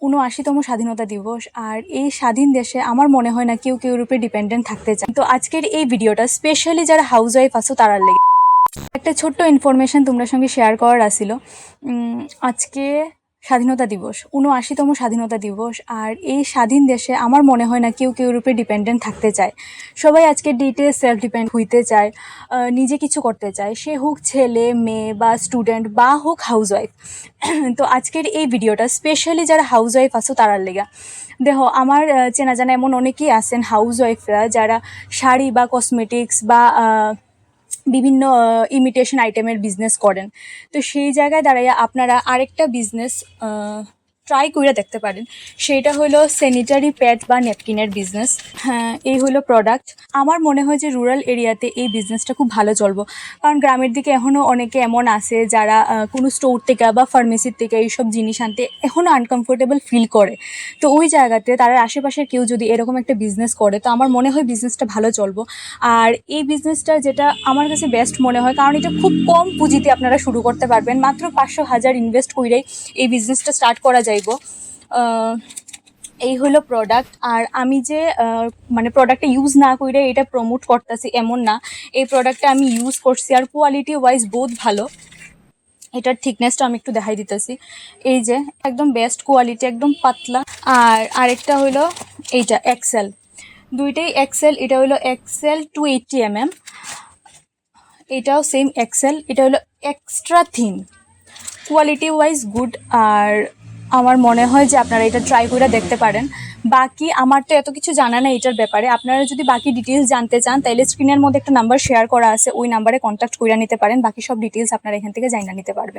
৭৯তম স্বাধীনতা দিবস। আর এই স্বাধীন দেশে আমার মনে হয় না কেউ কেউর উপরে ডিপেন্ডেন্ট থাকতে চায়। তো আজকের এই ভিডিওটা স্পেশালি যারা হাউস ওয়াইফ আছো তারার লেগে। একটা ছোট্ট ইনফরমেশন তোমরা সঙ্গে শেয়ার করার আসিল। আজকে স্বাধীনতা দিবস, ৭৯তম স্বাধীনতা দিবস। আর এই স্বাধীন দেশে আমার মনে হয় না কেউ কেউর উপরে ডিপেন্ডেন্ট থাকতে চায়। সবাই আজকের ডেটে সেলফ ডিপেন্ড হইতে চায়, নিজে কিছু করতে চায়, সে হোক ছেলে মেয়ে বা স্টুডেন্ট বা হোক হাউস ওয়াইফ। তো আজকের এই ভিডিওটা স্পেশালি যারা হাউস ওয়াইফ আছো তারার লেগা। দেখো, আমার চেনা জানা এমন অনেকেই আছেন হাউস ওয়াইফরা যারা শাড়ি বা কসমেটিক্স বা বিভিন্ন ইমিটেশন আইটেমের বিজনেস করেন। তো সেই জায়গায় দাঁড়াইয়া আপনারা আরেকটা বিজনেস ট্রাই করে দেখতে পারেন। সেইটা হলো স্যানিটারি প্যাড বা ন্যাপকিনের বিজনেস। হ্যাঁ, এই হলো প্রোডাক্ট। আমার মনে হয় যে রুরাল এরিয়াতে এই বিজনেসটা খুব ভালো চলবো, কারণ গ্রামের দিকে এখনও অনেকে এমন আছে যারা কোনো স্টোর থেকে বা ফার্মেসির থেকে এইসব জিনিস আনতে এখনও আনকমফোর্টেবল ফিল করে। তো ওই জায়গাতে তার আশেপাশের কেউ যদি এরকম একটা বিজনেস করে তো আমার মনে হয় বিজনেসটা ভালো চলবো। আর এই বিজনেসটা যেটা আমার কাছে বেস্ট মনে হয়, কারণ এটা খুব কম পুঁজিতে আপনারা শুরু করতে পারবেন। মাত্র 500,000 ইনভেস্ট করেই এই বিজনেসটা স্টার্ট করা যাইব। এই হলো প্রোডাক্ট। আর আমি যে মানে প্রোডাক্টটা ইউজ না করে এটা প্রমোট করতেছি এমন না। এই প্রোডাক্টটা আমি ইউজ করছি আর কোয়ালিটি ওয়াইজ বহুত ভালো। এটার থিকনেসটা আমি একটু দেখাই দিতেছি। এই যে একদম বেস্ট কোয়ালিটি, একদম পাতলা। আর আরেকটা হলো এইটা এক্সেল, দুইটাই এক্সেল। এটা হলো এক্সেল 280 mm, এটাও সেম এক্সেল। এটা হলো extra thin, quality wise good. আর আমার মনে হয় যে আপনারা এটা ট্রাই করে দেখতে পারেন। বাকি আমার তো এত কিছু জানা না এটার ব্যাপারে। আপনারা যদি বাকি ডিটেলস জানতে চান তাহলে স্ক্রিনের মধ্যে একটা নাম্বার শেয়ার করা আছে, ওই নাম্বারে কন্ট্যাক্ট করে নিতে পারেন। বাকি সব ডিটেলস আপনারা এখান থেকে জানিয়ে নিতে পারবেন।